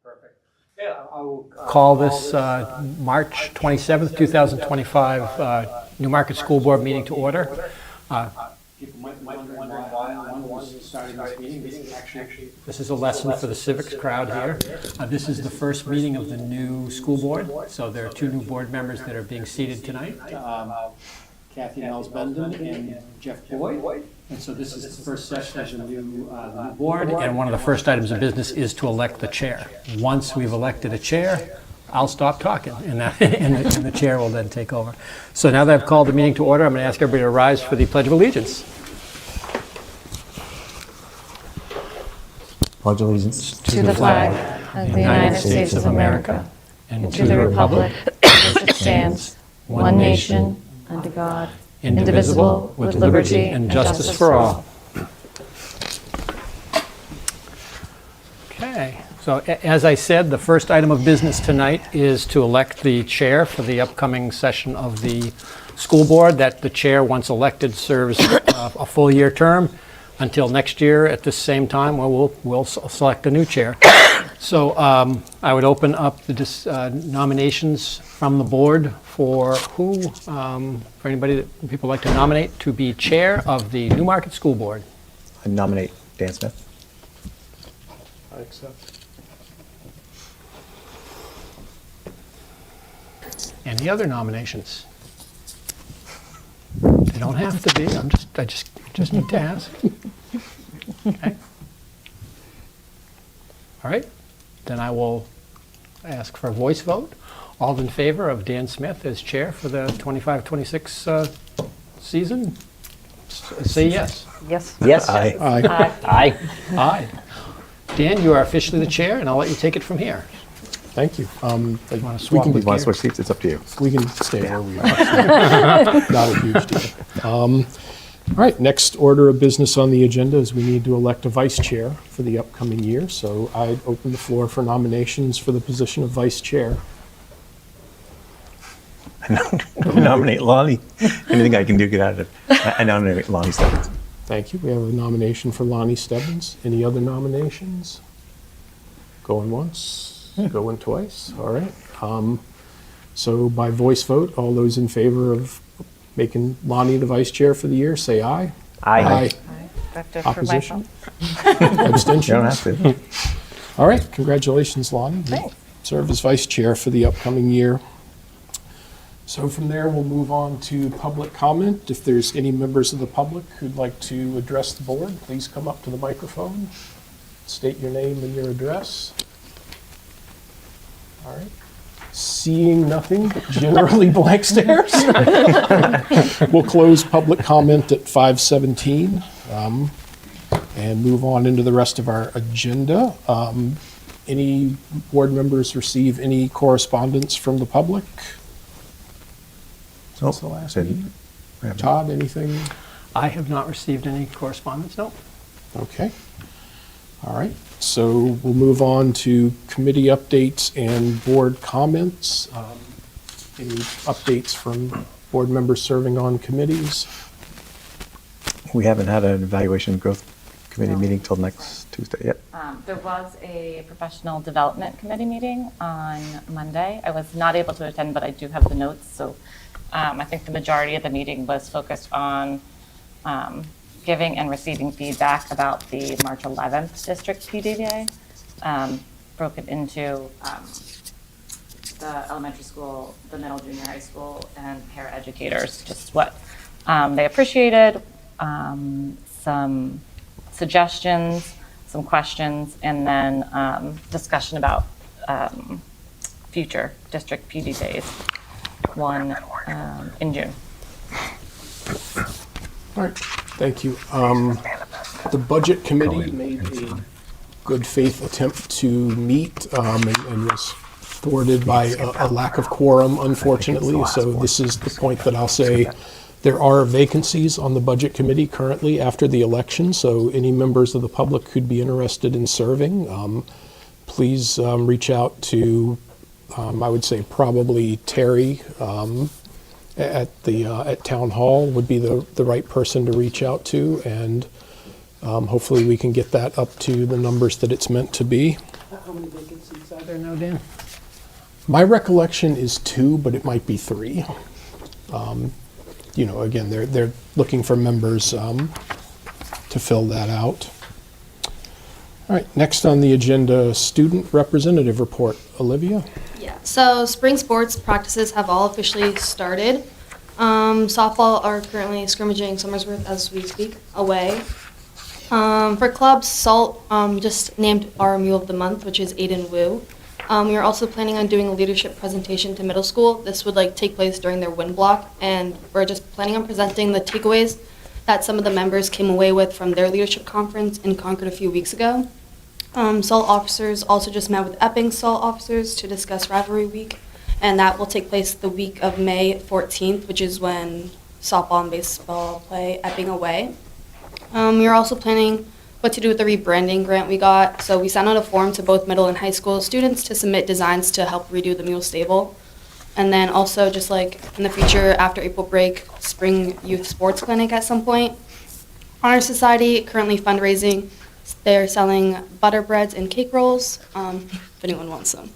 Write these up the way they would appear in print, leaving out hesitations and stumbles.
Perfect. Yeah, I will call this March 27th, 2025 Newmarket School Board meeting to order. People might be wondering why I'm starting this meeting. This is a lesson for the civics crowd here. This is the first meeting of the new school board, so there are two new board members that are being seated tonight. Kathy Nels-Benden and Jeff Boyd. And so this is the first session of the new board, and one of the first items of business is to elect the chair. Once we've elected a chair, I'll stop talking, and the chair will then take over. So now that I've called the meeting to order, I'm going to ask everybody to rise for the Pledge of Allegiance. Pledge allegiance to the flag of the United States of America and to the republic for which it stands, one nation, under God, indivisible, with liberty and justice for all. Okay, so as I said, the first item of business tonight is to elect the chair for the upcoming session of the school board. That the chair, once elected, serves a full year term until next year at this same time. We'll select a new chair. So I would open up the nominations from the board for for anybody that people like to nominate to be chair of the Newmarket School Board. I nominate Dan Smith. I accept. Any other nominations? They don't have to be. I just need to ask. Okay. All right. Then I will ask for a voice vote. All in favor of Dan Smith as chair for the 25-26 season, say yes. Yes. Yes. Aye. Aye. Aye. Dan, you are officially the chair, and I'll let you take it from here. Thank you. Want to We swap can, You want to switch seats? It's up to you. we can stay where we are. Not a huge deal. All right, next order of business on the agenda is we need to elect a vice chair for the upcoming year. So I'd open the floor for nominations for the position of vice chair. I nominate Lonnie. Anything I can do, get out of it. I nominate Lonnie Stevens. Thank you. We have a nomination for Lonnie Stevens. Any other nominations? Going once, going twice. All right. So by voice vote, all those in favor of making Lonnie the vice chair for the year, say aye. Aye. Opposition? You Abstentions? don't have to. All right, congratulations, Lonnie. You Thanks. serve as vice chair for the upcoming year. So from there, we'll move on to public comment. If there's any members of the public who'd like to address the board, please come up to the microphone. State your name and your address. All right. Seeing nothing but generally blank stares. We'll close public comment at 5:17 and move on into the rest of our agenda. Any board members receive any correspondence from the public? Since the last meeting? Todd, anything? I have not received any correspondence, no. Okay. All right. So we'll move on to committee updates and board comments. Any updates from board members serving on committees? We haven't had an evaluation and growth committee meeting till next Tuesday yet. There was a professional development committee meeting on Monday. I was not able to attend, but I do have the notes. So I think the majority of the meeting was focused on giving and receiving feedback about the March 11th district PDVA, broken into the elementary school, the middle junior high school, and paraeducators, just what they appreciated, some suggestions, some questions, and then discussion about future district PD days, one in June. All right, thank you. The Budget Committee made a good faith attempt to meet and was thwarted by a lack of quorum, unfortunately. So this is the point that I'll say there are vacancies on the Budget Committee currently after the election. So any members of the public who'd be interested in serving, please reach out to, I would say probably Terry at Town Hall would be the right person to reach out to, and hopefully we can get that up to the numbers that it's meant to be. How many vacancies are there now, Dan? My recollection is 2, but it might be 3. Again, they're looking for members to fill that out. All right, next on the agenda, student representative report. Olivia? Yeah, so spring sports practices have all officially started. Softball are currently scrimmaging Somersworth as we speak, away. For clubs, SALT just named our Mule of the Month, which is Aiden Wu. We are also planning on doing a leadership presentation to middle school. This would take place during their win block, and we're just planning on presenting the takeaways that some of the members came away with from their leadership conference in Concord a few weeks ago. SALT officers also just met with Epping SALT officers to discuss rivalry week, and that will take place the week of May 14th, which is when softball and baseball play Epping away. We are also planning what to do with the rebranding grant we got. So we sent out a form to both middle and high school students to submit designs to help redo the Mule Stable. And then also just in the future, after April break, spring youth sports clinic at some point. Honor Society currently fundraising. They're selling butter breads and cake rolls, if anyone wants them.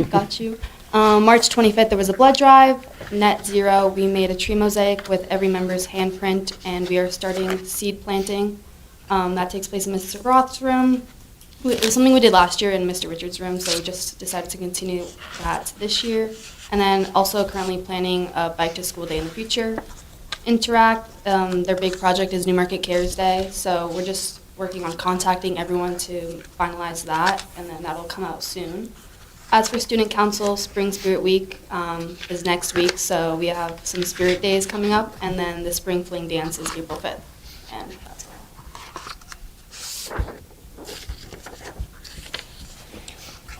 Got you. March 25th, there was a blood drive. Net Zero, we made a tree mosaic with every member's handprint, and we are starting seed planting. That takes place in Mr. Roth's room. It was something we did last year in Mr. Richards' room, so we just decided to continue that this year. And then also currently planning a bike to school day in the future. Interact, their big project is Newmarket Cares Day, so we're just working on contacting everyone to finalize that, and then that'll come out soon. As for Student Council, Spring Spirit Week is next week, so we have some Spirit Days coming up, and then the Spring Fling Dance is April 5th, and that's all.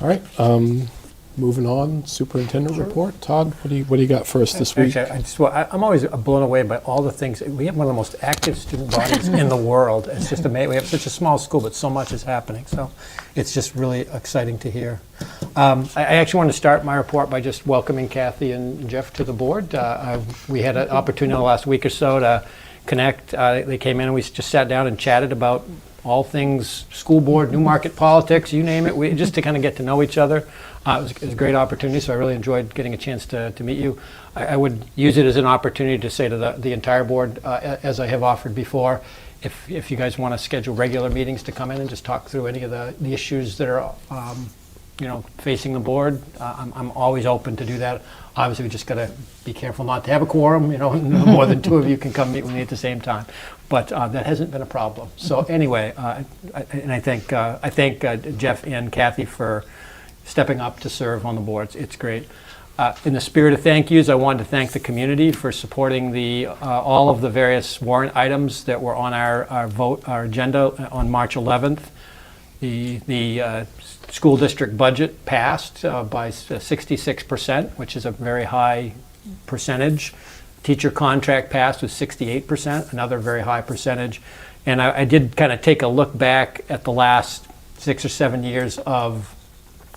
All right, moving on, superintendent report. Todd, what do you got for us this week? Actually, I'm always blown away by all the things. We have one of the most active student bodies in the world. It's just amazing. We have such a small school, but so much is happening. So it's just really exciting to hear. I actually want to start my report by just welcoming Kathy and Jeff to the board. We had an opportunity in the last week or so to connect. They came in and we just sat down and chatted about all things school board, Newmarket politics, you name it, just to kind of get to know each other. It was a great opportunity, so I really enjoyed getting a chance to meet you. I would use it as an opportunity to say to the entire board, as I have offered before, if you guys want to schedule regular meetings to come in and just talk through any of the issues that are facing the board, I'm always open to do that. Obviously, we just got to be careful not to have a quorum. No more than 2 of you can come meet with me at the same time. But that hasn't been a problem. So anyway, I thank Jeff and Kathy for stepping up to serve on the boards. It's great. In the spirit of thank yous, I wanted to thank the community for supporting all of the various warrant items that were on our agenda on March 11th. The school district budget passed by 66%, which is a very high percentage. Teacher contract passed with 68%, another very high percentage. And I did kind of take a look back at the last 6 or 7 years of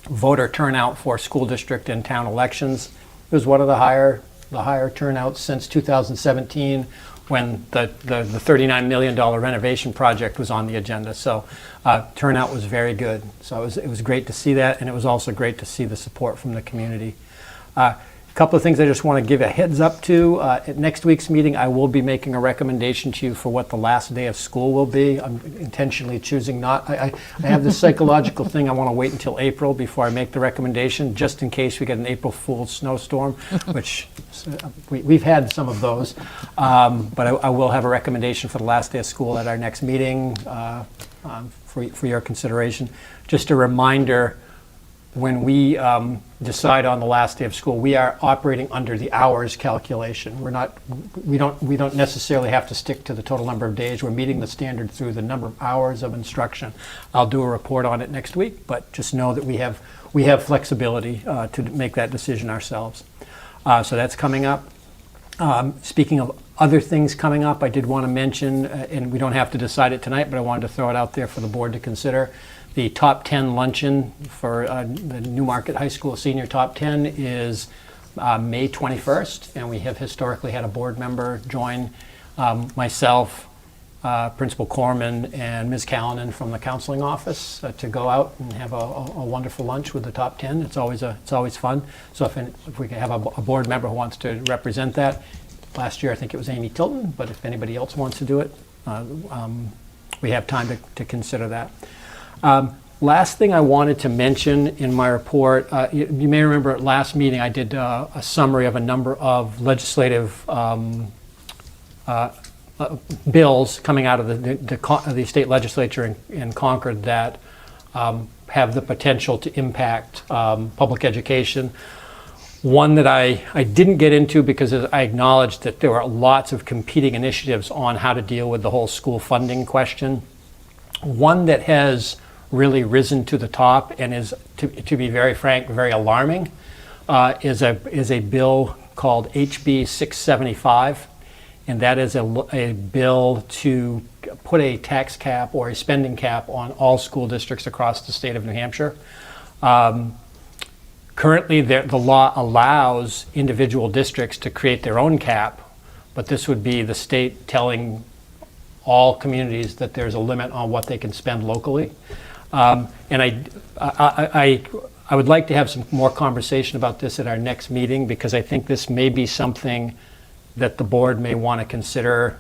voter turnout for school district and town elections. It was one of the higher turnouts since 2017, when the $39 million renovation project was on the agenda. So turnout was very good. So it was great to see that, and it was also great to see the support from the community. A couple of things I just want to give a heads up to. At next week's meeting, I will be making a recommendation to you for what the last day of school will be. I'm intentionally choosing not. I have this psychological thing. I want to wait until April before I make the recommendation, just in case we get an April Fool's snowstorm, which we've had some of those. But I will have a recommendation for the last day of school at our next meeting for your consideration. Just a reminder, when we decide on the last day of school, we are operating under the hours calculation. We don't necessarily have to stick to the total number of days. We're meeting the standard through the number of hours of instruction. I'll do a report on it next week, but just know that we have flexibility to make that decision ourselves. So that's coming up. Speaking of other things coming up, I did want to mention, and we don't have to decide it tonight, but I wanted to throw it out there for the board to consider. The top 10 luncheon for the Newmarket High School Senior Top 10 is May 21st, and we have historically had a board member join myself, Principal Corman and Ms. Callanan from the counseling office to go out and have a wonderful lunch with the top 10. It's always fun. So if we can have a board member who wants to represent that, last year I think it was Amy Tilton, but if anybody else wants to do it, we have time to consider that. Last thing I wanted to mention in my report, you may remember at last meeting I did a summary of a number of legislative bills coming out of the state legislature in Concord that have the potential to impact public education. One that I didn't get into because I acknowledged that there were lots of competing initiatives on how to deal with the whole school funding question. One that has really risen to the top and is, to be very frank, very alarming, is a bill called HB 675. And that is a bill to put a tax cap or a spending cap on all school districts across the state of New Hampshire. Currently, the law allows individual districts to create their own cap, but this would be the state telling all communities that there's a limit on what they can spend locally. And I would like to have some more conversation about this at our next meeting, because I think this may be something that the board may want to consider,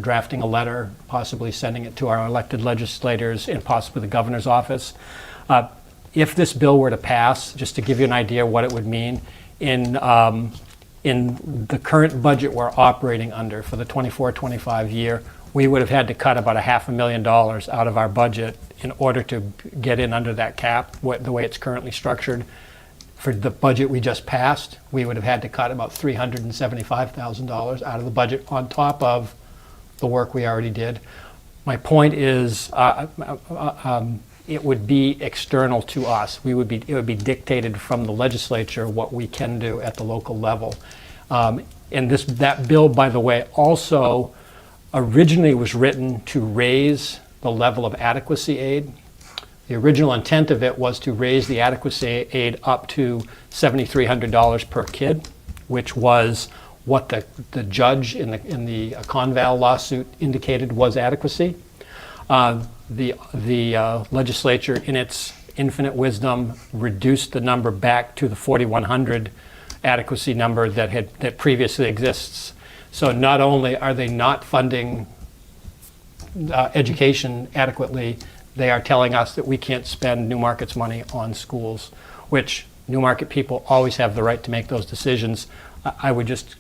drafting a letter, possibly sending it to our elected legislators and possibly the governor's office. If this bill were to pass, just to give you an idea what it would mean, in the current budget we're operating under for the 24-25 year, we would have had to cut about $500,000 out of our budget in order to get in under that cap, the way it's currently structured. For the budget we just passed, we would have had to cut about $375,000 out of the budget on top of the work we already did. My point is, it would be external to us. It would be dictated from the legislature what we can do at the local level. And that bill, by the way, also originally was written to raise the level of adequacy aid. The original intent of it was to raise the adequacy aid up to $7,300 per kid, which was what the judge in the Conval lawsuit indicated was adequacy. The legislature, in its infinite wisdom, reduced the number back to the 4,100 adequacy number that previously exists. So not only are they not funding education adequately, they are telling us that we can't spend Newmarket's money on schools, which Newmarket people always have the right to make those decisions. I would just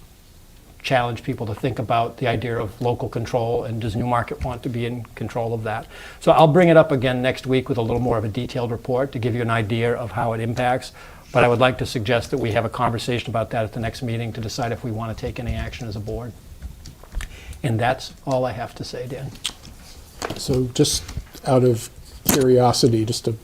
challenge people to think about the idea of local control, and does Newmarket want to be in control of that? So I'll bring it up again next week with a little more of a detailed report to give you an idea of how it impacts, but I would like to suggest that we have a conversation about that at the next meeting to decide if we want to take any action as a board. And that's all I have to say, Dan. So just out of curiosity, just to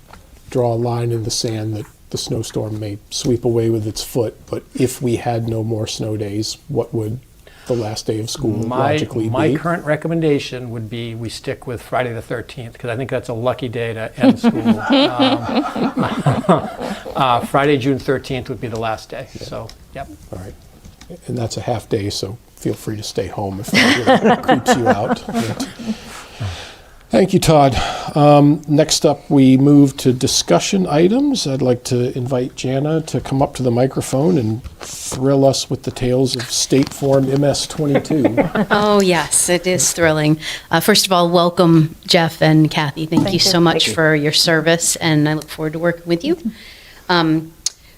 draw a line in the sand that the snowstorm may sweep away with its foot, but if we had no more snow days, what would the last day of school logically be? My current recommendation would be we stick with Friday the 13th, because I think that's a lucky day to end school. Friday, June 13th would be the last day. Yeah. So, yep. All right. And that's a half day, so feel free to stay home if that really creeps you out. Thank you, Todd. Next up, we move to discussion items. I'd like to invite Jana to come up to the microphone and thrill us with the tales of State Form MS-22. Oh, yes, it is thrilling. First of all, welcome, Jeff and Kathy. Thank you so much for your service, and I look forward to working with you.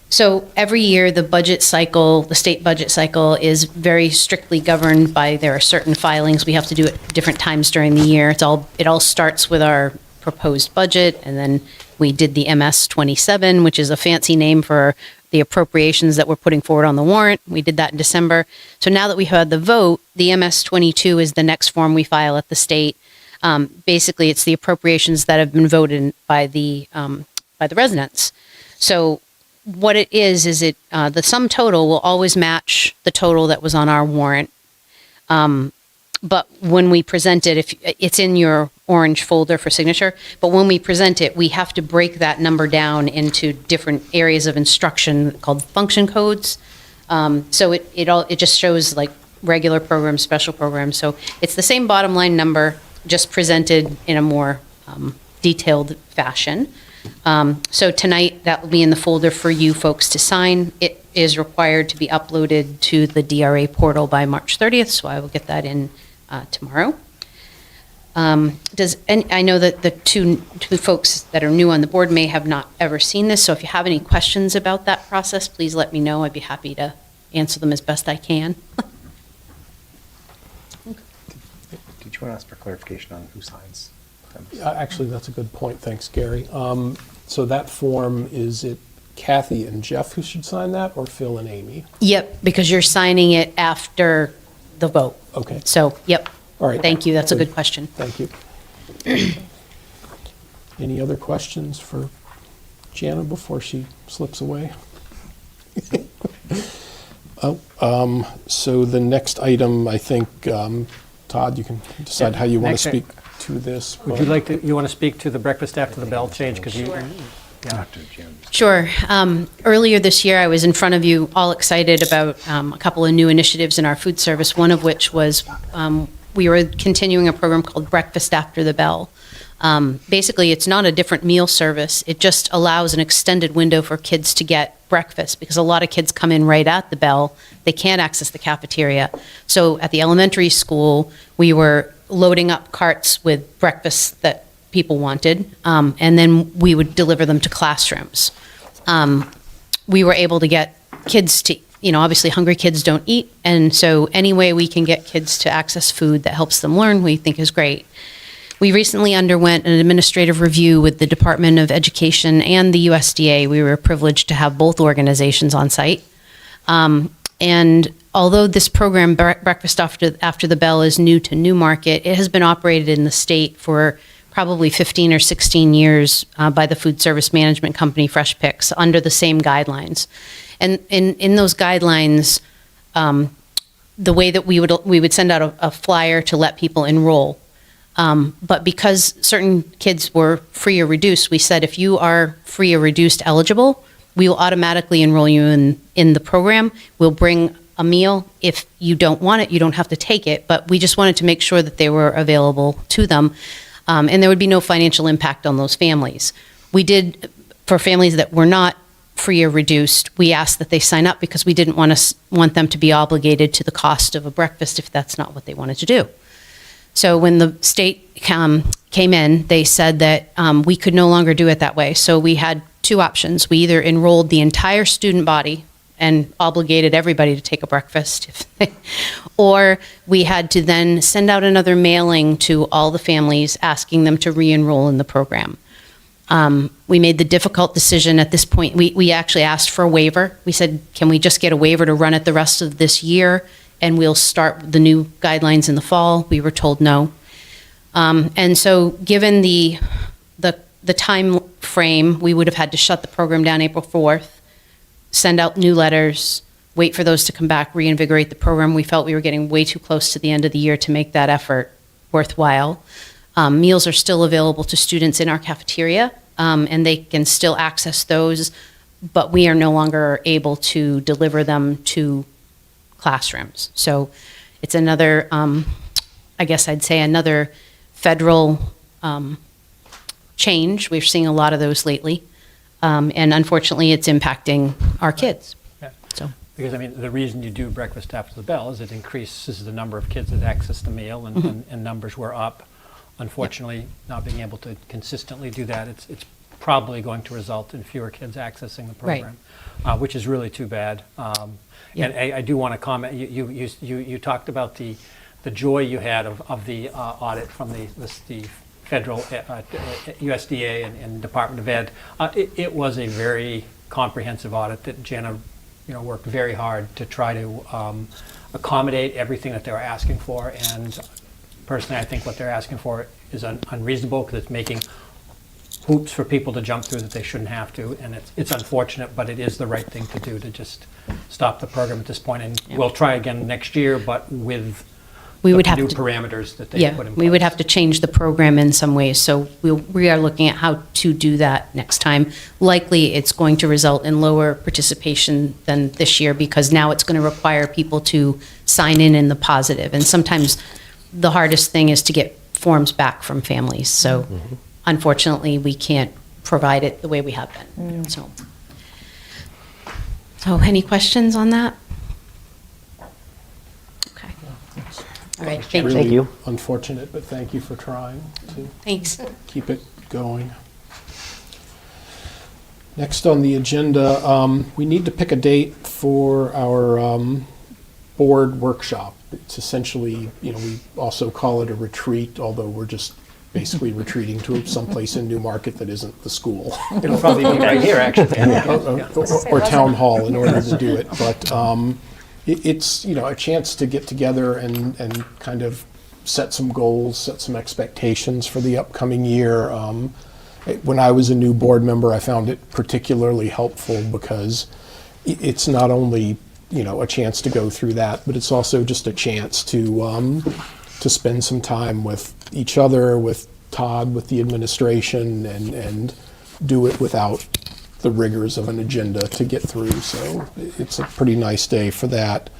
So every year, the budget cycle, the state budget cycle, is very strictly governed by, there are certain filings we have to do at different times during the year. It all starts with our proposed budget, and then we did the MS-27, which is a fancy name for the appropriations that we're putting forward on the warrant. We did that in December. So now that we've had the vote, the MS-22 is the next form we file at the state. Basically, it's the appropriations that have been voted by the residents. So what it is the sum total will always match the total that was on our warrant. But when we present it, if it's in your orange folder for signature, but when we present it, we have to break that number down into different areas of instruction called function codes. So it just shows like regular programs, special programs. So it's the same bottom line number, just presented in a more detailed fashion. So tonight, that will be in the folder for you folks to sign. It is required to be uploaded to the DRA portal by March 30th, so I will get that in tomorrow. And I know that the two folks that are new on the board may have not ever seen this, so if you have any questions about that process, please let me know. I'd be happy to answer them as best I can. Did you want to ask for clarification on who signs them? Actually, that's a good point. Thanks, Gary. So that form, is it Kathy and Jeff who should sign that, or Phil and Amy? Yep, because you're signing it after the vote. Okay. So, yep. All right. Thank you. That's a good question. Thank you. Any other questions for Jana before she slips away? So the next item, I think, Todd, you can decide how you want to speak to this. Would you like to, you want to speak to the breakfast after the bell change? Because you, yeah. Sure. Earlier this year, I was in front of you all excited about a couple of new initiatives in our food service, one of which was we were continuing a program called Breakfast After the Bell. Basically, it's not a different meal service. It just allows an extended window for kids to get breakfast, because a lot of kids come in right at the bell. They can't access the cafeteria. So at the elementary school, we were loading up carts with breakfast that people wanted, and then we would deliver them to classrooms. We were able to get kids to, obviously hungry kids don't eat, and so any way we can get kids to access food that helps them learn, we think is great. We recently underwent an administrative review with the Department of Education and the USDA. We were privileged to have both organizations on site. And although this program, Breakfast After the Bell, is new to Newmarket, it has been operated in the state for probably 15 or 16 years by the food service management company Fresh Picks under the same guidelines. And in those guidelines, the way that we would send out a flyer to let people enroll. But because certain kids were free or reduced, we said if you are free or reduced eligible, we will automatically enroll you in the program. We'll bring a meal. If you don't want it, you don't have to take it. But we just wanted to make sure that they were available to them. And there would be no financial impact on those families. We did, for families that were not free or reduced, we asked that they sign up because we didn't want them to be obligated to the cost of a breakfast if that's not what they wanted to do. So when the state came in, they said that we could no longer do it that way. So we had two options. We either enrolled the entire student body and obligated everybody to take a breakfast, or we had to then send out another mailing to all the families asking them to re-enroll in the program. We made the difficult decision at this point. We actually asked for a waiver. We said, can we just get a waiver to run it the rest of this year, and we'll start the new guidelines in the fall? We were told no. And so given the time frame, we would have had to shut the program down April 4th, send out new letters, wait for those to come back, reinvigorate the program. We felt we were getting way too close to the end of the year to make that effort worthwhile. Meals are still available to students in our cafeteria, and they can still access those, but we are no longer able to deliver them to classrooms. So it's another, I guess I'd say another federal change. We're seeing a lot of those lately. And unfortunately, it's impacting our kids. Yeah. So. Because, I mean, the reason you do Breakfast After the Bell is it increases the number of kids that access the meal, and numbers were up. Unfortunately, not being able to consistently do that, it's probably going to result in fewer kids accessing the program, which is really too bad. And I do want to comment, you talked about the joy you had of the audit from the federal USDA and Department of Ed. It was a very comprehensive audit that Jana worked very hard to try to accommodate everything that they were asking for. And personally, I think what they're asking for is unreasonable, because it's making hoops for people to jump through that they shouldn't have to. And it's unfortunate, but it is the right thing to do, to just stop the program at this point. And we'll try again next year, but with We would the have new to- parameters that they Yeah, put in place. we would have to change the program in some ways, so we are looking at how to do that next time. Likely, it's going to result in lower participation than this year, because now it's going to require people to sign in the positive. And sometimes the hardest thing is to get forms back from families, so unfortunately, we can't provide it the way we have been, so. So, any questions on that? Okay. All right, thank you. Really Thank you. unfortunate, but thank you for trying to Thanks. keep it going. Next on the agenda, we need to pick a date for our board workshop. It's essentially, we also call it a retreat, although we're just basically retreating to someplace in Newmarket that isn't the school. It'll probably be right here, actually. Or town hall in order to do it. But it's, a chance to get together and kind of set some goals, set some expectations for the upcoming year. When I was a new board member, I found it particularly helpful because it's not only, a chance to go through that, but it's also just a chance to spend some time with each other, with Todd, with the administration, and do it without the rigors of an agenda to get through. So it's a pretty nice day for that.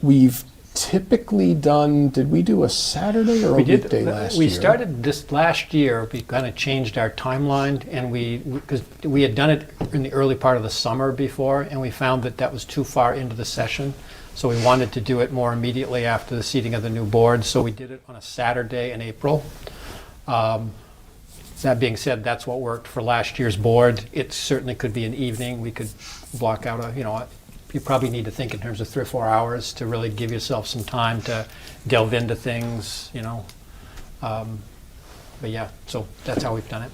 We've typically done, did we do a Saturday or a weekday last year? We started this last year, we kind of changed our timeline, and because we had done it in the early part of the summer before, and we found that was too far into the session. So we wanted to do it more immediately after the seating of the new board, so we did it on a Saturday in April. That being said, that's what worked for last year's board. It certainly could be an evening. We could block out you probably need to think in terms of 3 or 4 hours to really give yourself some time to delve into things, But yeah, so that's how we've done it.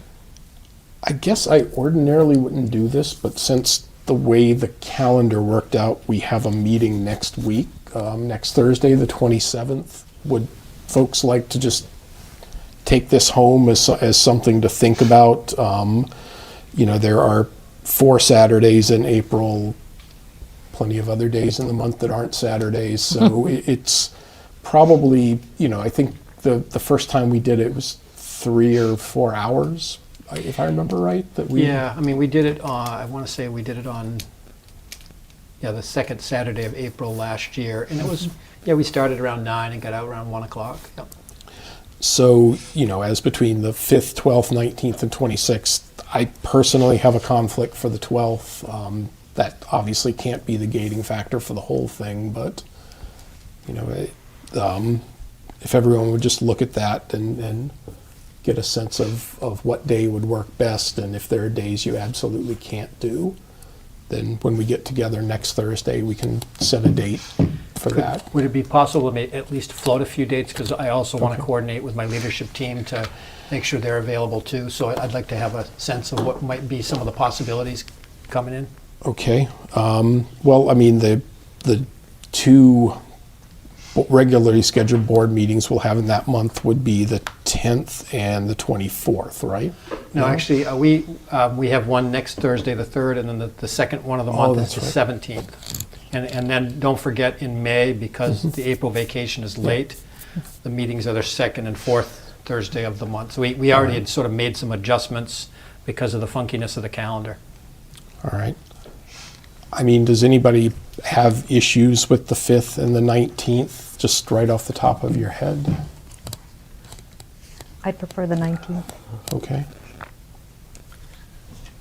I guess I ordinarily wouldn't do this, but since the way the calendar worked out, we have a meeting next week, next Thursday, the 27th. Would folks like to just take this home as something to think about? There are 4 Saturdays in April, plenty of other days in the month that aren't Saturdays. So it's probably, I think the first time we did it was 3 or 4 hours, if I remember right. Yeah, we did it I want to say we did it on, the second Saturday of April last year. And it was, we started around 9 and got out around 1 o'clock. Yep. So, as between the 5th, 12th, 19th, and 26th, I personally have a conflict for the 12th. That obviously can't be the gating factor for the whole thing, but, if everyone would just look at that and get a sense of what day would work best, and if there are days you absolutely can't do, then when we get together next Thursday, we can set a date for that. Would it be possible to at least float a few dates? Because I also want to coordinate with my leadership team to make sure they're available too. So I'd like to have a sense of what might be some of the possibilities coming in. Okay. Well, the 2 regularly scheduled board meetings we'll have in that month would be the 10th and the 24th, right? No, actually, we have one next Thursday, the 3rd, and then the second one of the month is the 17th. And then don't forget in May, because the April vacation is late, the meetings are the 2nd and 4th Thursday of the month. So we already had sort of made some adjustments because of the funkiness of the calendar. All right. Does anybody have issues with the 5th and the 19th, just right off the top of your head? I prefer the 19th. Okay.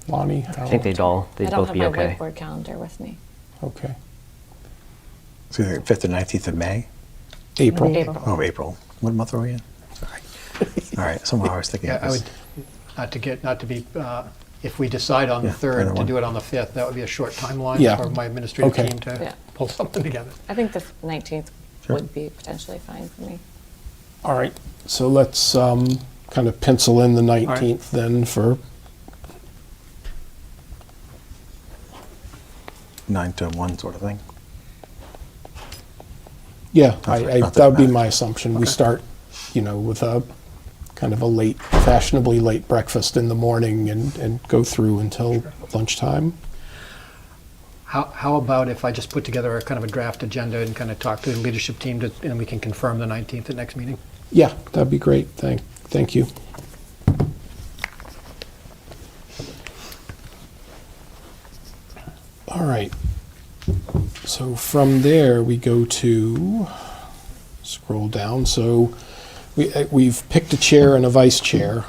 Lonnie? I think they'd I both don't be have my okay. whiteboard calendar with me. Okay. So the 5th and 19th of May? April? April. Oh, April. What month are we in? Sorry. All right, somehow I was thinking Yeah, of I this. would, not to be, if we decide on the Yeah, 3rd either to one. do it on the 5th, that would be a short timeline Yeah. for my administrative Okay. team to Yeah. pull something together. I think the 19th Sure. would be potentially fine for me. All right. So let's kind of pencil in the 19th then for 9 to 1 sort of thing. Yeah, Not that that would be bad. my assumption. We start, with a kind of a fashionably late breakfast in the morning and go through until lunchtime. How about if I just put together a kind of a draft agenda and kind of talk to the leadership team, and we can confirm the 19th at next meeting? Yeah, that'd be great. Thank you. All right. So from there, we go to, scroll down. So we've picked a chair and a vice chair.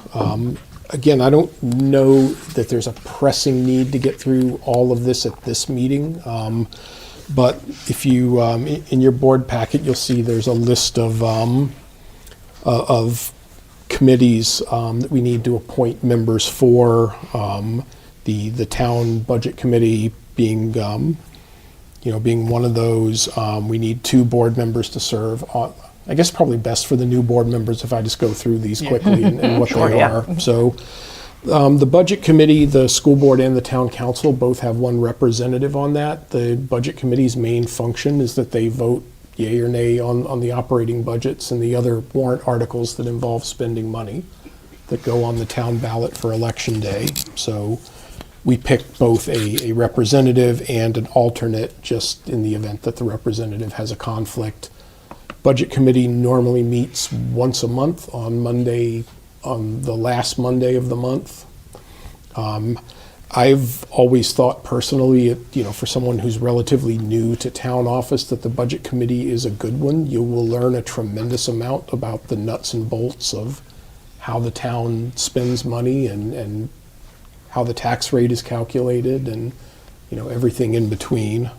Again, I don't know that there's a pressing need to get through all of this at this meeting. But if you, in your board packet, you'll see there's a list of committees that we need to appoint members for. The town budget committee being, being one of those. We need 2 board members to serve on. I guess probably best for the new board members if I just go through these quickly and what Sure, they yeah. are. So the budget committee, the school board and the town council both have one representative on that. The budget committee's main function is that they vote yay or nay on the operating budgets and the other warrant articles that involve spending money that go on the town ballot for election day. So we pick both a representative and an alternate just in the event that the representative has a conflict. Budget committee normally meets once a month on the last Monday of the month. I've always thought personally, for someone who's relatively new to town office, that the budget committee is a good one. You will learn a tremendous amount about the nuts and bolts of how the town spends money and how the tax rate is calculated and, everything in between.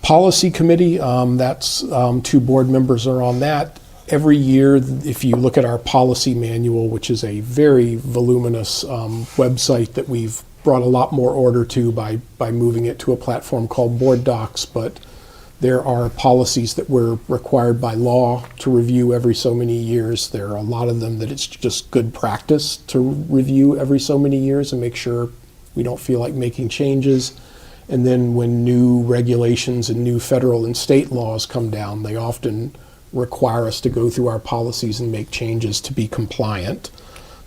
Policy committee, that's 2 board members are on that. Every year, if you look at our policy manual, which is a very voluminous website that we've brought a lot more order to by moving it to a platform called Board Docs, but there are policies that we're required by law to review every so many years. There are a lot of them that it's just good practice to review every so many years and make sure we don't feel like making changes. And then when new regulations and new federal and state laws come down, they often require us to go through our policies and make changes to be compliant.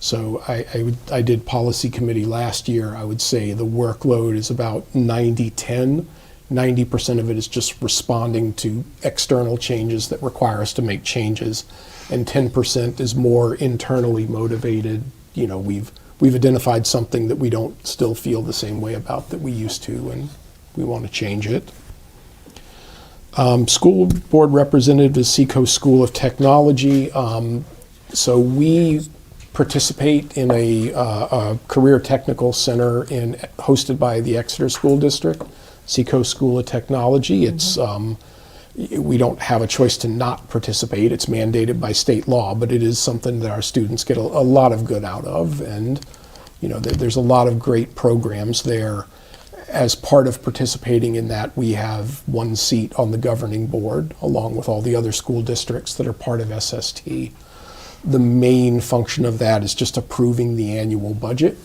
So I did policy committee last year. I would say the workload is about 90-10. 90% of it is just responding to external changes that require us to make changes. And 10% is more internally motivated. We've identified something that we don't still feel the same way about that we used to, and we want to change it. School board representative is Seacoast School of Technology. So we participate in a career technical center hosted by the Exeter School District, Seacoast School of Technology. It's we don't have a choice to not participate. It's mandated by state law, but it is something that our students get a lot of good out of, and there's a lot of great programs there. As part of participating in that, we have 1 seat on the governing board, along with all the other school districts that are part of SST. The main function of that is just approving the annual budget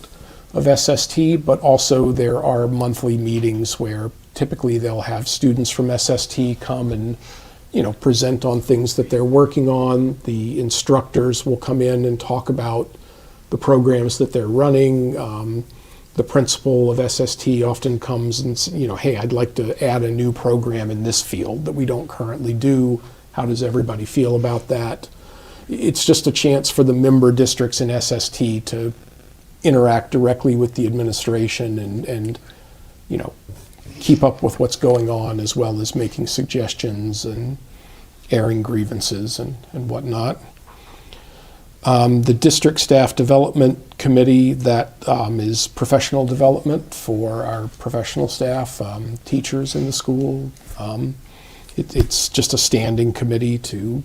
of SST, but also there are monthly meetings where typically they'll have students from SST come and present on things that they're working on. The instructors will come in and talk about the programs that they're running. The principal of SST often comes and hey, I'd like to add a new program in this field that we don't currently do. How does everybody feel about that? It's just a chance for the member districts in SST to interact directly with the administration and keep up with what's going on, as well as making suggestions and airing grievances and whatnot. The district staff development committee, that is professional development for our professional staff, teachers in the school. It's just a standing committee to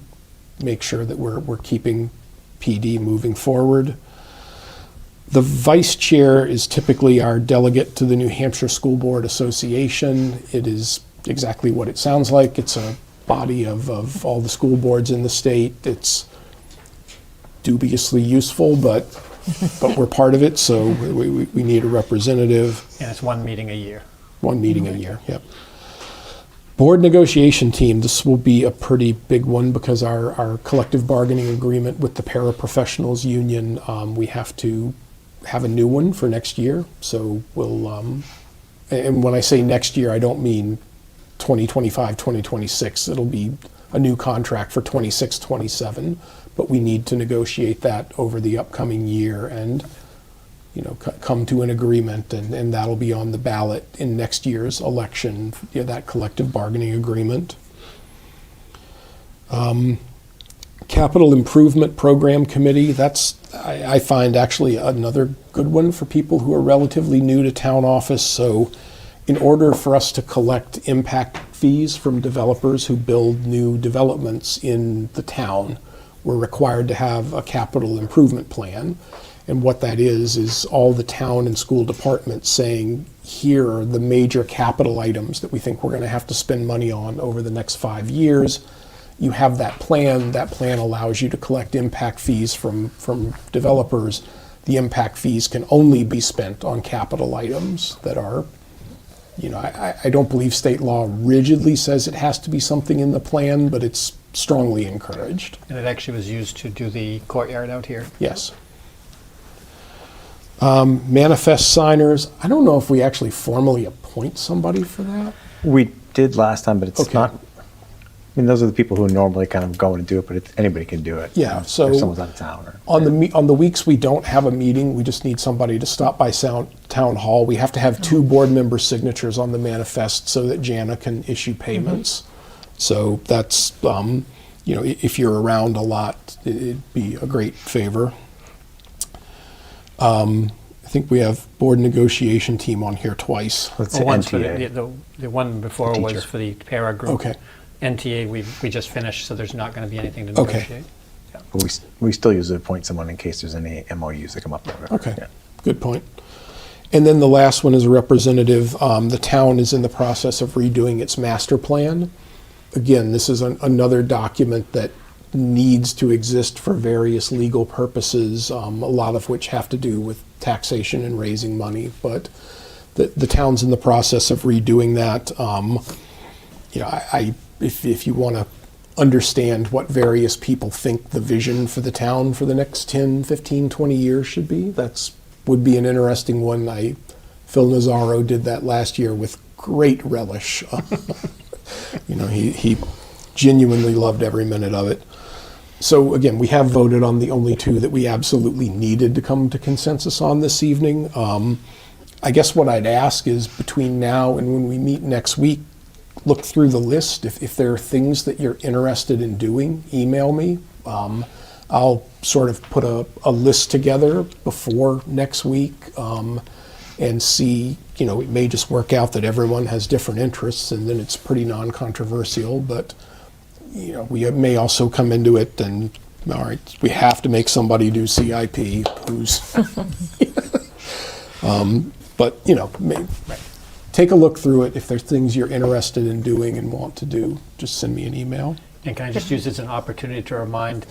make sure that we're keeping PD moving forward. The vice chair is typically our delegate to the New Hampshire School Board Association. It is exactly what it sounds like. It's a body of all the school boards in the state. It's dubiously useful, but we're part of it, so we need a representative. And it's 1 meeting a year. 1 meeting a year, yep. Board negotiation team, this will be a pretty big one because our collective bargaining agreement with the paraprofessionals union, we have to have a new one for next year. So we'll, And when I say next year, I don't mean 2025, 2026. It'll be a new contract for 26, 27, but we need to negotiate that over the upcoming year and, come to an agreement, and that'll be on the ballot in next year's election, that collective bargaining agreement. Capital Improvement Program Committee, that's, I find actually another good one for people who are relatively new to town office. So in order for us to collect impact fees from developers who build new developments in the town, we're required to have a capital improvement plan. And what that is all the town and school departments saying, here are the major capital items that we think we're going to have to spend money on over the next 5 years. You have that plan. That plan allows you to collect impact fees from developers. The impact fees can only be spent on capital items that are, I don't believe state law rigidly says it has to be something in the plan, but it's strongly encouraged. And it actually was used to do the courtyard out here. Yes. Manifest signers, I don't know if we actually formally appoint somebody for that. We did last time, but it's Okay. not, those are the people who normally kind of go and do it, but anybody can do it. Yeah, If so someone's out of town. on the weeks we don't have a meeting, we just need somebody to stop by town hall. We have to have 2 board member signatures on the manifest so that Jana can issue payments. So that's, if you're around a lot, it'd be a great favor. I think we have board negotiation team on here twice. Let's Well, say one's for NTA. the one before The was teacher. for the para group. Okay. NTA, we just finished, so there's not going to be anything to Okay. negotiate. But we still usually appoint someone in case there's any MOUs that come up. Okay, Yeah. good point. And then the last one is a representative. The town is in the process of redoing its master plan. Again, this is another document that needs to exist for various legal purposes, a lot of which have to do with taxation and raising money. But the town's in the process of redoing that. If you want to understand what various people think the vision for the town for the next 10, 15, 20 years should be, would be an interesting one. Phil Nazaro did that last year with great relish. He genuinely loved every minute of it. So again, we have voted on the only 2 that we absolutely needed to come to consensus on this evening. I guess what I'd ask is between now and when we meet next week, look through the list. If there are things that you're interested in doing, email me. I'll sort of put a list together before next week and see, it may just work out that everyone has different interests and then it's pretty non-controversial, but we may also come into it and, all right, we have to make somebody do CIP who's, but, take a look through it. If there's things you're interested in doing and want to do, just send me an email. And can I just use it as an opportunity to remind,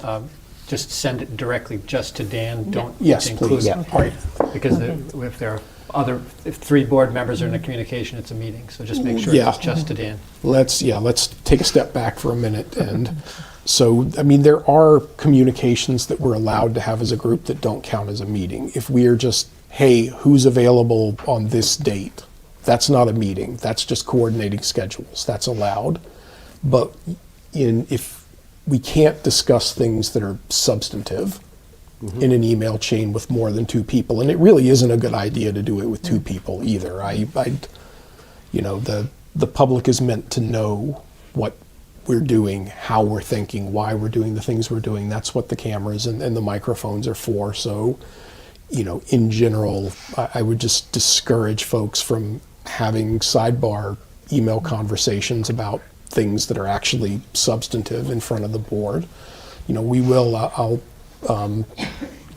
just send it directly just to Dan? Don't Yes, include please. it. Right. Because if there are if 3 board members are in a communication, it's a meeting. So just make sure Yeah. it's just to Dan. Let's take a step back for a minute. And so, there are communications that we're allowed to have as a group that don't count as a meeting. If we are just, hey, who's available on this date? That's not a meeting. That's just coordinating schedules. That's allowed. But if we can't discuss things that are substantive in an email chain with more than 2 people, and it really isn't a good idea to do it with 2 people either. The public is meant to know what we're doing, how we're thinking, why we're doing the things we're doing. That's what the cameras and the microphones are for. So, in general, I would just discourage folks from having sidebar email conversations about things that are actually substantive in front of the board. We will,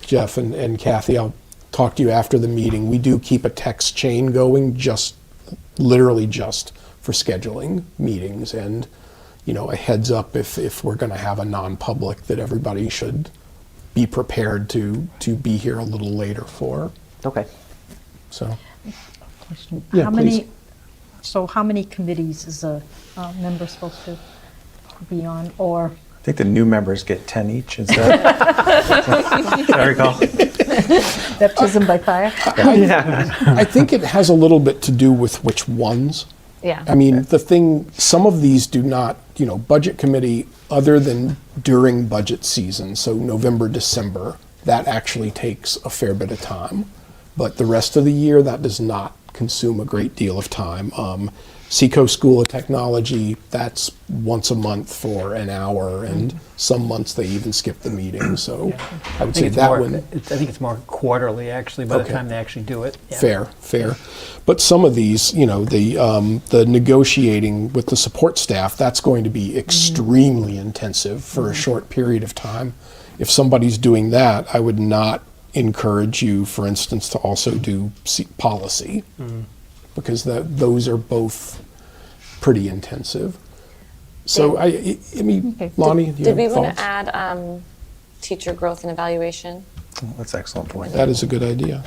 Jeff and Kathy, I'll talk to you after the meeting. We do keep a text chain going, literally just for scheduling meetings and, a heads up if we're going to have a non-public that everybody should be prepared to be here a little later for. Okay. So, Question. Yeah, How please. many? So how many committees is a member supposed to be on, or? I think the new members get 10 each instead. I recall. Baptism by fire? I think it has a little bit to do with which ones. Yeah. I mean, some of these do not, budget committee, other than during budget season, so November, December, that actually takes a fair bit of time. But the rest of the year, that does not consume a great deal of time. Seacoast School of Technology, that's once a month for an hour, and some months they even skip the meeting. So I would say that one. I think it's more quarterly, actually, by the Okay. time they actually do it. Yeah. Fair. But some of these, the negotiating with the support staff, that's going to be extremely intensive for a short period of time. If somebody's doing that, I would not encourage you, for instance, to also do policy, because those are both pretty intensive. So I mean, Okay. Lonnie, do you Did we have want thoughts? to add teacher growth and evaluation, That's an excellent point. That is a good idea.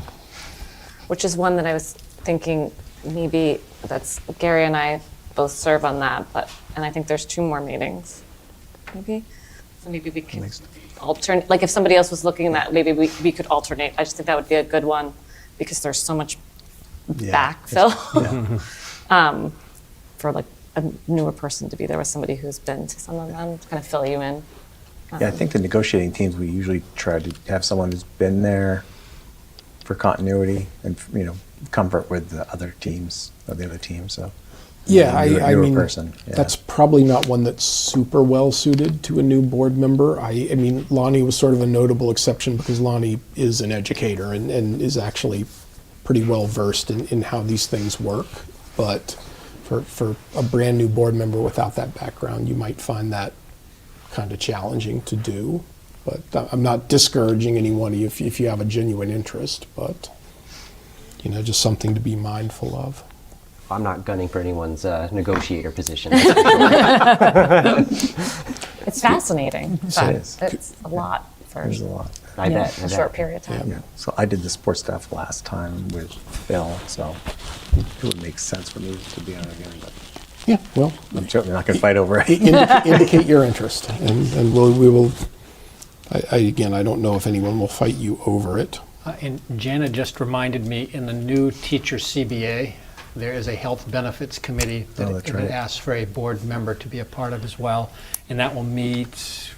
which is one that I was thinking maybe Gary and I both serve on that, and I think there's 2 more meetings, maybe. So maybe we can alternate. Like if somebody else was looking at that, maybe we could alternate. I just think that would be a good one because there's so much backfill for like a newer person to be there with somebody who's been to some of them to kind of fill you in. Yeah, I think the negotiating teams, we usually try to have someone who's been there for continuity and, comfort with the other teams, so. Yeah, a I newer mean, person, yeah. that's probably not one that's super well suited to a new board member. I mean, Lonnie was sort of a notable exception because Lonnie is an educator and is actually pretty well versed in how these things work. But for a brand new board member without that background, you might find that kind of challenging to do. But I'm not discouraging anyone if you have a genuine interest, but, just something to be mindful of. I'm not gunning for anyone's negotiator position. It's fascinating, but is. it's a lot for There's a lot. I bet. a short period of time. Yeah. So I did the sports staff last time with Phil, so it would make sense for me to be on it again, but Yeah, well, I'm certainly not going to fight over it. indicate your interest, and we will. Again, I don't know if anyone will fight you over it. And Jana just reminded me, in the new teacher CBA, there is a health benefits committee Oh, that's that right. asks for a board member to be a part of as well. And that will meet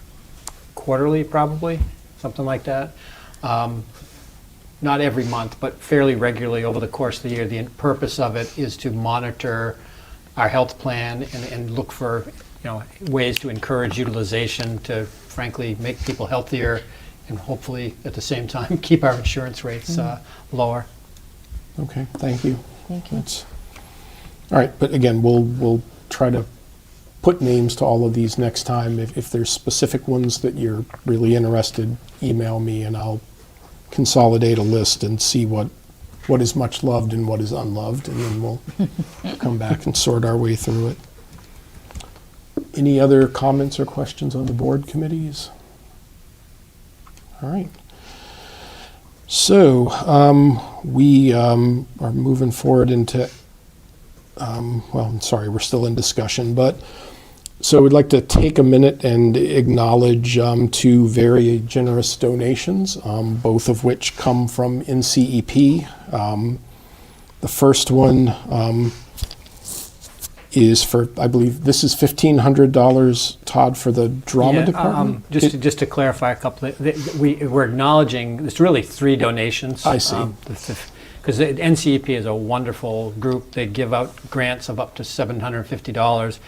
quarterly, probably, something like that. Not every month, but fairly regularly over the course of the year. The purpose of it is to monitor our health plan and look for, ways to encourage utilization to, frankly, make people healthier and hopefully at the same time keep our insurance rates lower. Okay, thank you. Thank you. All right, but again, we'll try to put names to all of these next time. If there's specific ones that you're really interested, email me and I'll consolidate a list and see what is much loved and what is unloved, and then we'll come back and sort our way through it. Any other comments or questions on the board committees? All right. So we are moving forward into, we're still in discussion, but so we'd like to take a minute and acknowledge 2 very generous donations, both of which come from NCEP. The first one is for, I believe, this is $1,500, Todd, for the drama department? Just to clarify a couple, we're acknowledging, it's really 3 donations. I see. Because the NCEP is a wonderful group. They give out grants of up to $750.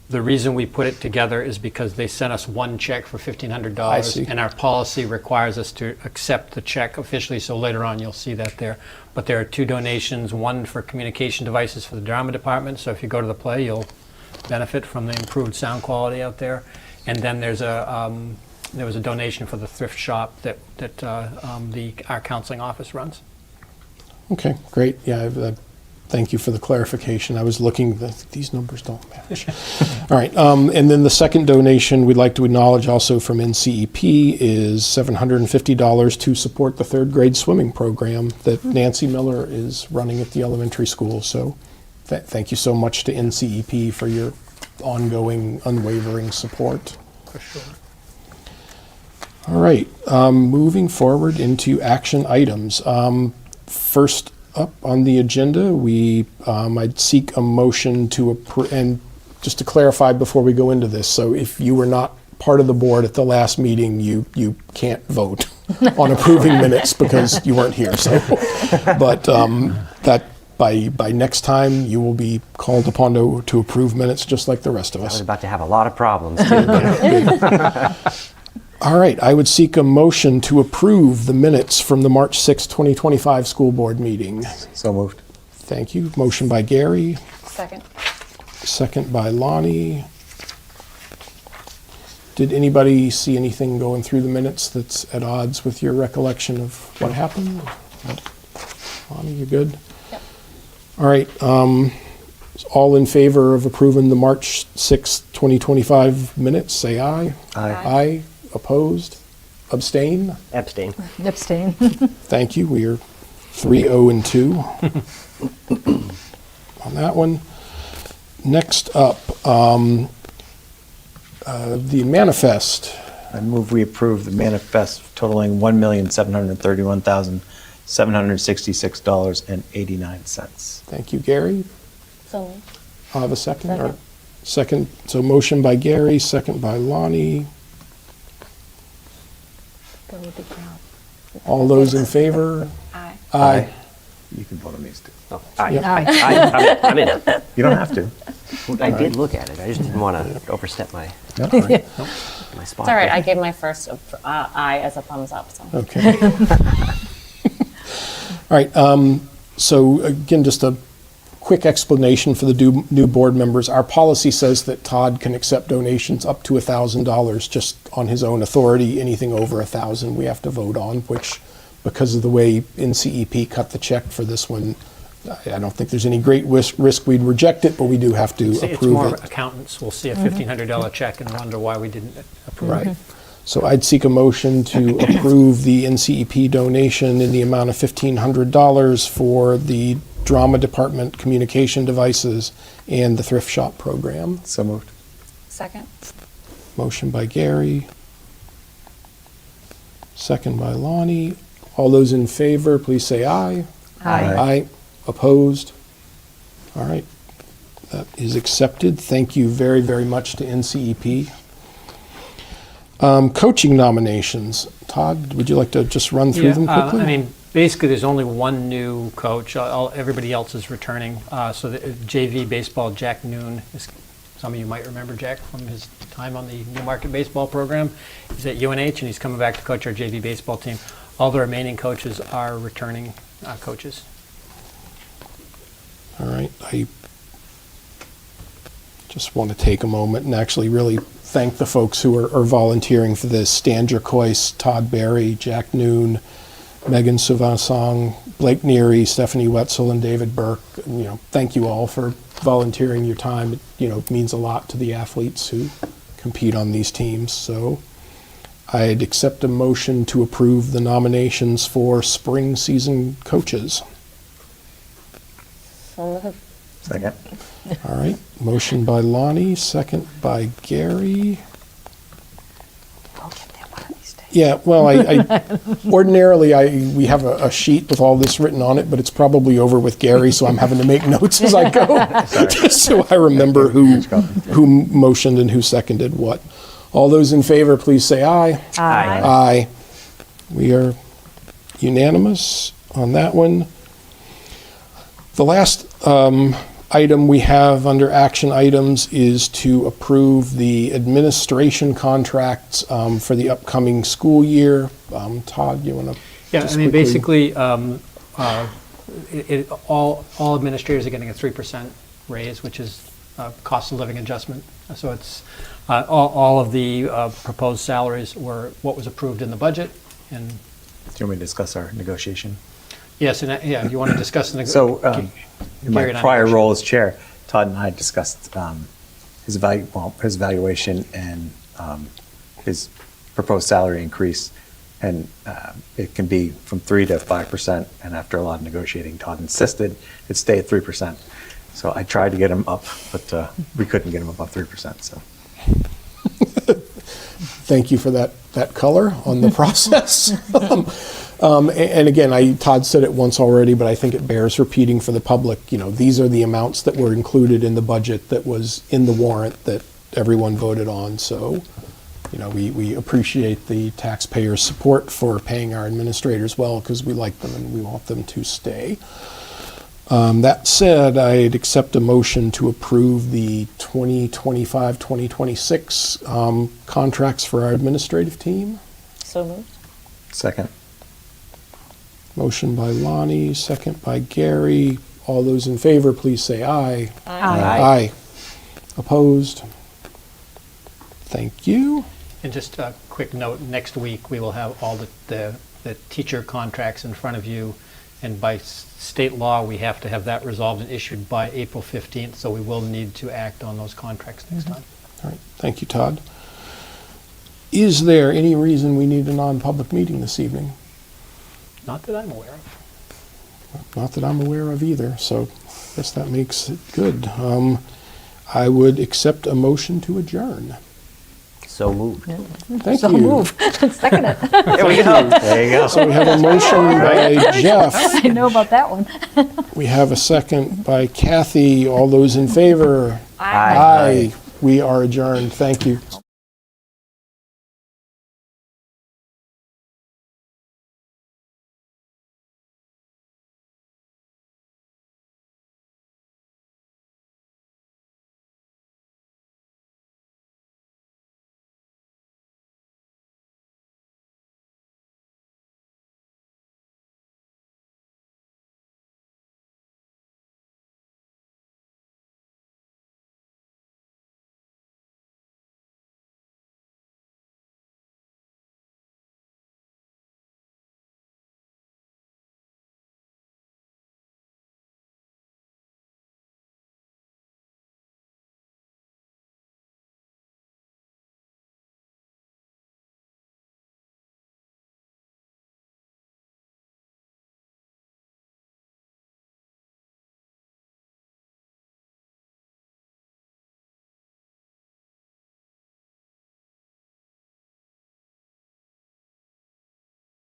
The reason we put it together is because they sent us 1 check for $1,500. I see. And our policy requires us to accept the check officially, so later on you'll see that there. But there are 2 donations, one for communication devices for the drama department, so if you go to the play, you'll benefit from the improved sound quality out there. And then there was a donation for the thrift shop that our counseling office runs. Okay, great. Yeah, thank you for the clarification. I was looking, these numbers don't match. All right, and then the second donation we'd like to acknowledge also from NCEP is $750 to support the 3rd grade swimming program that Nancy Miller is running at the elementary school. So thank you so much to NCEP for your ongoing, unwavering support. For sure. All right, moving forward into action items. First up on the agenda, I'd seek a motion to approve, and just to clarify before we go into this, so if you were not part of the board at the last meeting, you can't vote on approving minutes because you weren't here, so. But that, by next time, you will be called upon to approve minutes just like the rest of I was us. about to have a lot of problems too. All right, I would seek a motion to approve the minutes from the March 6, 2025 school board meeting. So moved. Thank you. Motion by Gary, Second. second by Lonnie. Did anybody see anything going through the minutes that's at odds with your recollection of what happened? Lonnie, you good? Yep. All right, all in favor of approving the March 6, 2025 minutes, say aye. Aye. Aye. Opposed? Abstain? Abstain. Abstain. Thank you. We are 3-0-2 on that one. Next up, the manifest. I move we approve the manifest totaling $1,731,766.89. Thank you, Gary. So I'll have a second. Or Second. second. So motion by Gary, second by Lonnie. All those in favor? aye. Aye. You can vote on these two. Oh, aye. Yep. I'm in it. You don't have to. I did look at it. I just didn't want to overstep my No, all right. spot. It's all right. I gave my first aye as a thumbs up. So. Okay. All right, so again, just a quick explanation for the new board members. Our policy says that Todd can accept donations up to $1,000 just on his own authority. Anything over $1,000 we have to vote on, which, because of the way NCEP cut the check for this one, I don't think there's any great risk we'd reject it, but we do have to It's approve more it. accountants will see a $1,500 check and wonder why we didn't approve it. Right. So I'd seek a motion to approve the NCEP donation in the amount of $1,500 for the drama department communication devices and the thrift shop program. So moved. Second. Motion by Gary. Second by Lonnie. All those in favor, please say aye. Aye. Aye. Opposed? All right. That is accepted. Thank you very, very much to NCEP. Coaching nominations. Todd, would you like to just run through them quickly? I mean, basically, there's only one new coach. Everybody else is returning. So the JV baseball, Jack Noon, some of you might remember Jack from his time on the Newmarket baseball program. He's at UNH, and he's coming back to coach our JV baseball team. All the remaining coaches are returning coaches. All right. I just want to take a moment and actually really thank the folks who are volunteering for this. Stan Jerkois, Todd Barry, Jack Noon, Megan Suvasong, Blake Neary, Stephanie Wetzel, and David Burke. Thank you all for volunteering your time. It means a lot to the athletes who compete on these teams. So I'd accept a motion to approve the nominations for spring season coaches. Second. All right, motion by Lonnie, second by Gary. Yeah, well, I ordinarily we have a sheet with all this written on it, but it's probably over with Gary, so I'm having to make notes as I go, just so I remember who motioned and who seconded what. All those in favor, please say aye. Aye. Aye. We are unanimous on that one. The last item we have under action items is to approve the administration contracts for the upcoming school year. Todd, you want to? Yeah, I mean, basically, all administrators are getting a 3% raise, which is cost of living adjustment. So it's all of the proposed salaries were what was approved in the budget. And Do you want me to discuss our negotiation? yes, and if you want to discuss the So, in my Gary and I prior negotiated. role as chair, Todd and I discussed his evaluation and his proposed salary increase, and it can be from 3 to 5%. And after a lot of negotiating, Todd insisted it stay at 3%. So I tried to get him up, but we couldn't get him above 3%. So thank you for that color on the process. And again, Todd said it once already, but I think it bears repeating for the public. You know, these are the amounts that were included in the budget that was in the warrant that everyone voted on. So, you know, we appreciate the taxpayers' support for paying our administrators well, because we like them and we want them to stay. That said, I'd accept a motion to approve the 2025-2026 contracts for our administrative team. So moved. Second. Motion by Lonnie, second by Gary. All those in favor, please say aye. Aye. Opposed? Thank you. And just a quick note, next week, we will have all the teacher contracts in front of you, and by state law, we have to have that resolved and issued by April 15th, so we will need to act on those contracts next time. All right, thank you, Todd. Is there any reason we need a non-public meeting this evening? Not that I'm aware of. Not that I'm aware of either, so I guess that makes it good. I would accept a motion to adjourn. So moved. Thank So you. move. Second it. There we go. There you go. So we have a motion by Jeff. I know about that one. We have a second by Kathy. All those in favor? Aye. We are adjourned. Thank you.